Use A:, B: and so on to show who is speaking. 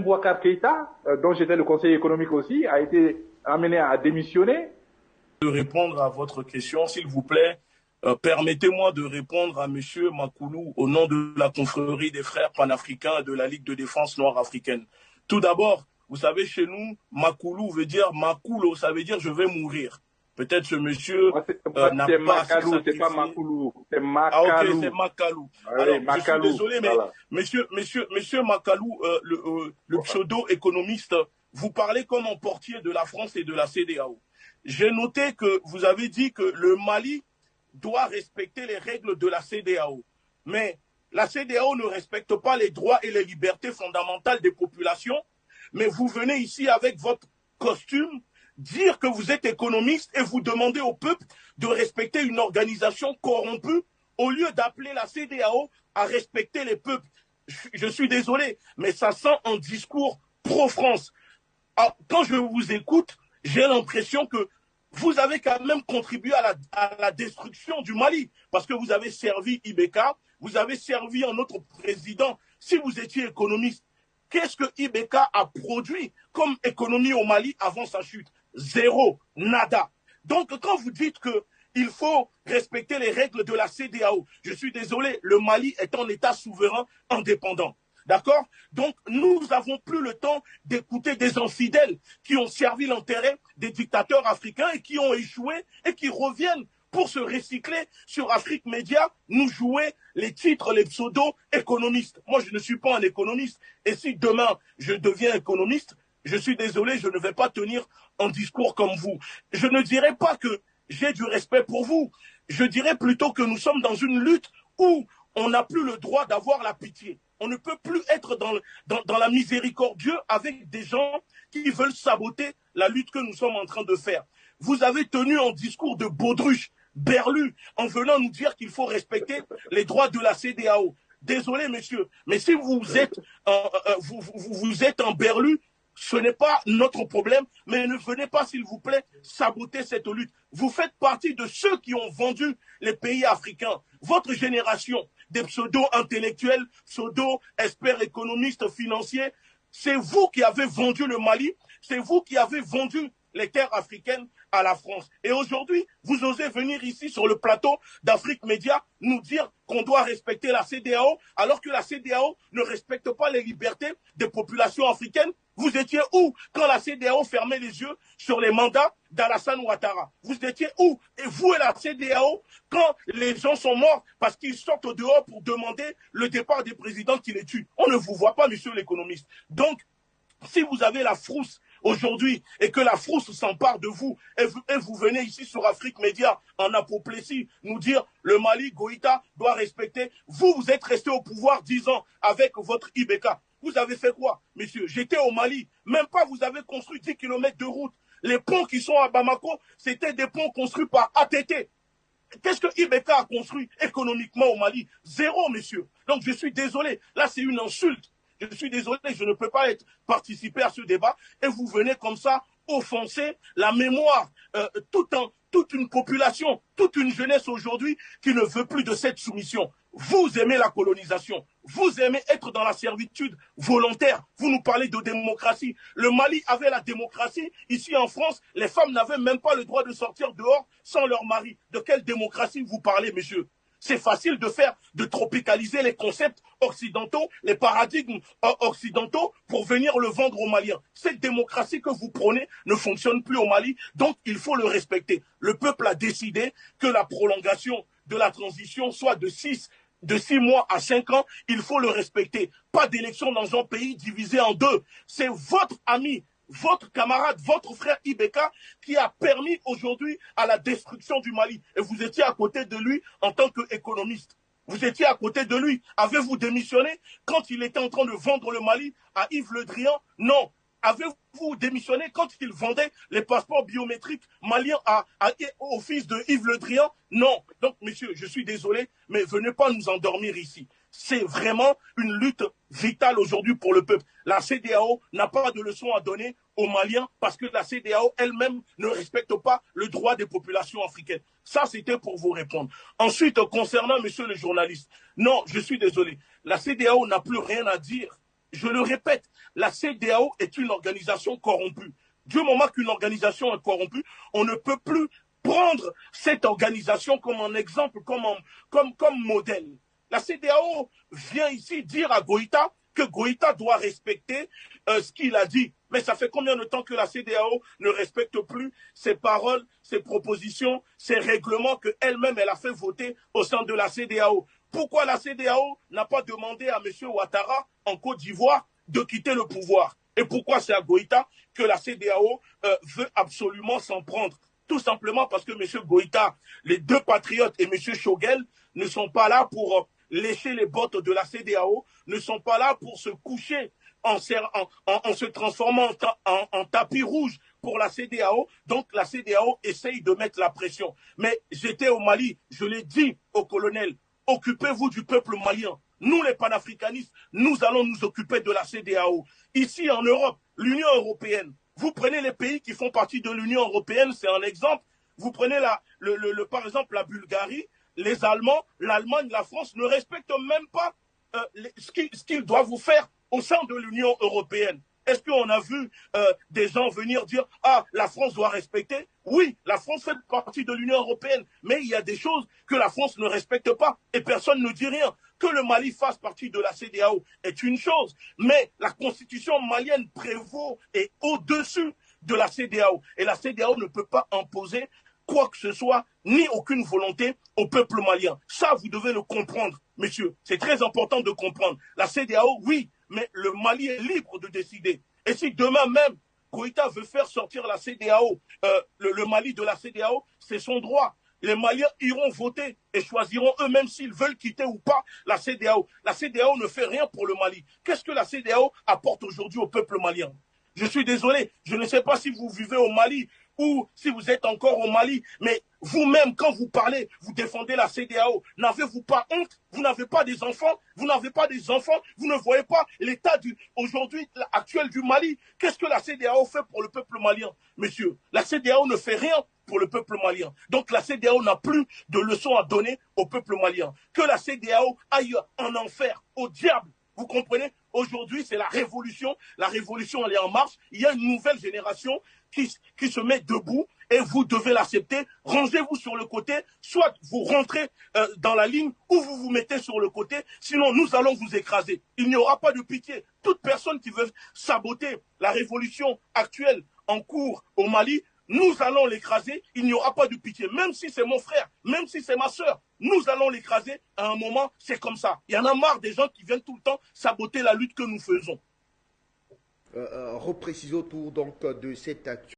A: Boubacar Keïta, dont j'étais le conseiller économique aussi, a été amené à démissionner.
B: De répondre à votre question, s'il vous plaît, permettez-moi de répondre à Monsieur Makoulou au nom de la confrérie des frères panafricains et de la Ligue de défense noire africaine. Tout d'abord, vous savez, chez nous, Makoulou veut dire Makoulo, ça veut dire je vais mourir. Peut-être ce monsieur n'a pas assez sacrifié.
A: C'est pas Makoulou, c'est
B: Ah ok,
A: Makalou.
B: c'est Makalou.
A: Oui,
B: Alors, je suis
A: Makalou.
B: désolé, mais
A: Voilà.
B: monsieur Makalou, le pseudo-économiste, vous parlez comme un portier de la France et de la CEDEAO. J'ai noté que vous avez dit que le Mali doit respecter les règles de la CEDEAO. Mais la CEDEAO ne respecte pas les droits et les libertés fondamentales des populations. Mais vous venez ici avec votre costume dire que vous êtes économiste et vous demandez au peuple de respecter une organisation corrompue au lieu d'appeler la CEDEAO à respecter les peuples. Je suis désolé, mais ça sent un discours pro-France. Quand je vous écoute, j'ai l'impression que vous avez quand même contribué à la destruction du Mali, parce que vous avez servi Ibeka, vous avez servi un autre président. Si vous étiez économiste, qu'est-ce que Ibeka a produit comme économie au Mali avant sa chute? Zéro, nada. Donc quand vous dites qu'il faut respecter les règles de la CEDEAO, je suis désolé, le Mali est un État souverain indépendant. D'accord? Donc, nous n'avons plus le temps d'écouter des infidèles qui ont servi l'intérêt des dictateurs africains et qui ont échoué et qui reviennent pour se recycler sur Afrique Média, nous jouer les titres, les pseudo-économistes. Moi, je ne suis pas un économiste. Et si demain, je deviens économiste, je suis désolé, je ne vais pas tenir un discours comme vous. Je ne dirais pas que j'ai du respect pour vous. Je dirais plutôt que nous sommes dans une lutte où on n'a plus le droit d'avoir la pitié. On ne peut plus être dans la miséricordieux avec des gens qui veulent saboter la lutte que nous sommes en train de faire. Vous avez tenu un discours de baudruche, berlu, en venant nous dire qu'il faut respecter les droits de la CEDEAO. Désolé, messieurs, mais si vous êtes, vous êtes un berlu, ce n'est pas notre problème, mais ne venez pas, s'il vous plaît, saboter cette lutte. Vous faites partie de ceux qui ont vendu les pays africains. Votre génération, des pseudo-intellectuels, pseudo-experts économistes financiers, c'est vous qui avez vendu le Mali, c'est vous qui avez vendu les terres africaines à la France. Et aujourd'hui, vous osez venir ici sur le plateau d'Afrique Média nous dire qu'on doit respecter la CEDEAO, alors que la CEDEAO ne respecte pas les libertés des populations africaines. Vous étiez où quand la CEDEAO fermait les yeux sur les mandats d'Alassane Ouattara? Vous étiez où? Et vous et la CEDEAO quand les gens sont morts parce qu'ils sortent au dehors pour demander le départ des présidents qui les tuent? On ne vous voit pas, monsieur l'économiste. Donc, si vous avez la frousse aujourd'hui et que la frousse s'empare de vous et vous venez ici sur Afrique Média en apoplexie nous dire le Mali, Goïta doit respecter, vous êtes resté au pouvoir 10 ans avec votre Ibeka. Vous avez fait quoi, monsieur? J'étais au Mali, même pas vous avez construit 10 km de route. Les ponts qui sont à Bamako, c'était des ponts construits par ATT. Qu'est-ce que Ibeka a construit économiquement au Mali? Zéro, monsieur. Donc je suis désolé, là c'est une insulte. Je suis désolé, je ne peux pas participer à ce débat et vous venez comme ça offenser la mémoire, toute une population, toute une jeunesse aujourd'hui qui ne veut plus de cette soumission. Vous aimez la colonisation, vous aimez être dans la servitude volontaire, vous nous parlez de démocratie. Le Mali avait la démocratie, ici en France, les femmes n'avaient même pas le droit de sortir dehors sans leur mari. De quelle démocratie vous parlez, monsieur? C'est facile de tropicaliser les concepts occidentaux, les paradigmes occidentaux pour venir le vendre aux Maliens. Cette démocratie que vous prônez ne fonctionne plus au Mali, donc il faut le respecter. Le peuple a décidé que la prolongation de la transition soit de 6 mois à 5 ans, il faut le respecter. Pas d'élection dans un pays divisé en deux. C'est votre ami, votre camarade, votre frère Ibeka qui a permis aujourd'hui à la destruction du Mali. Et vous étiez à côté de lui en tant qu'économiste. Vous étiez à côté de lui. Avez-vous démissionné quand il était en train de vendre le Mali à Yves Le Drian? Non. Avez-vous démissionné quand il vendait les passeports biométriques maliens au fils de Yves Le Drian? Non. Donc, messieurs, je suis désolé, mais venez pas nous endormir ici. C'est vraiment une lutte vitale aujourd'hui pour le peuple. La CEDEAO n'a pas de leçon à donner aux Maliens parce que la CEDEAO elle-même ne respecte pas le droit des populations africaines. Ça, c'était pour vous répondre. Ensuite, concernant monsieur le journaliste, non, je suis désolé. La CEDEAO n'a plus rien à dire je le répète, la CEDEAO est une organisation corrompue. Du moment qu'une organisation est corrompue, on ne peut plus prendre cette organisation comme un exemple, comme modèle. La CEDEAO vient ici dire à Goïta que Goïta doit respecter ce qu'il a dit. Mais ça fait combien de temps que la CEDEAO ne respecte plus ses paroles, ses propositions, ses règlements qu'elle-même elle a fait voter au sein de la CEDEAO? Pourquoi la CEDEAO n'a pas demandé à M. Ouattara en Côte d'Ivoire de quitter le pouvoir? Et pourquoi c'est à Goïta que la CEDEAO veut absolument s'en prendre? Tout simplement parce que M. Goïta, les deux patriotes et M. Choguel ne sont pas là pour lécher les bottes de la CEDEAO, ne sont pas là pour se coucher en se transformant en tapis rouge pour la CEDEAO. Donc la CEDEAO essaye de mettre la pression. Mais j'étais au Mali, je l'ai dit au colonel, occupez-vous du peuple malien. Nous, les panafricanistes, nous allons nous occuper de la CEDEAO. Ici, en Europe, l'Union européenne, vous prenez les pays qui font partie de l'Union européenne, c'est un exemple. Vous prenez par exemple la Bulgarie, les Allemands, l'Allemagne, la France ne respectent même pas ce qu'ils doivent vous faire au sein de l'Union européenne. Est-ce qu'on a vu des gens venir dire « Ah, la France doit respecter ». Oui, la France fait partie de l'Union européenne, mais il y a des choses que la France ne respecte pas et personne ne dit rien. Que le Mali fasse partie de la CEDEAO est une chose, mais la constitution malienne prévaut et au-dessus de la CEDEAO. Et la CEDEAO ne peut pas imposer quoi que ce soit, ni aucune volonté au peuple malien. Ça, vous devez le comprendre, messieurs. C'est très important de comprendre. La CEDEAO, oui, mais le Mali est libre de décider. Et si demain même, Goïta veut faire sortir la CEDEAO, le Mali de la CEDEAO, c'est son droit. Les Maliens iront voter et choisiront eux-mêmes s'ils veulent quitter ou pas la CEDEAO. La CEDEAO ne fait rien pour le Mali. Qu'est-ce que la CEDEAO apporte aujourd'hui au peuple malien? Je suis désolé, je ne sais pas si vous vivez au Mali ou si vous êtes encore au Mali, mais vous-même, quand vous parlez, vous défendez la CEDEAO. N'avez-vous pas honte? Vous n'avez pas des enfants? Vous n'avez pas des enfants? Vous ne voyez pas l'état aujourd'hui actuel du Mali? Qu'est-ce que la CEDEAO fait pour le peuple malien, monsieur? La CEDEAO ne fait rien pour le peuple malien. Donc la CEDEAO n'a plus de leçons à donner au peuple malien. Que la CEDEAO aille en enfer, au diable. Vous comprenez? Aujourd'hui, c'est la révolution. La révolution, elle est en marche. Il y a une nouvelle génération qui se met debout et vous devez l'accepter. Rangez-vous sur le côté, soit vous rentrez dans la ligne ou vous vous mettez sur le côté, sinon nous allons vous écraser. Il n'y aura pas de pitié. Toute personne qui veut saboter la révolution actuelle en cours au Mali, nous allons l'écraser, il n'y aura pas de pitié. Même si c'est mon frère, même si c'est ma soeur, nous allons l'écraser. À un moment, c'est comme ça. Il y en a marre des gens qui viennent tout le temps saboter la lutte que nous faisons.
C: Reprécisons autour donc de cette action.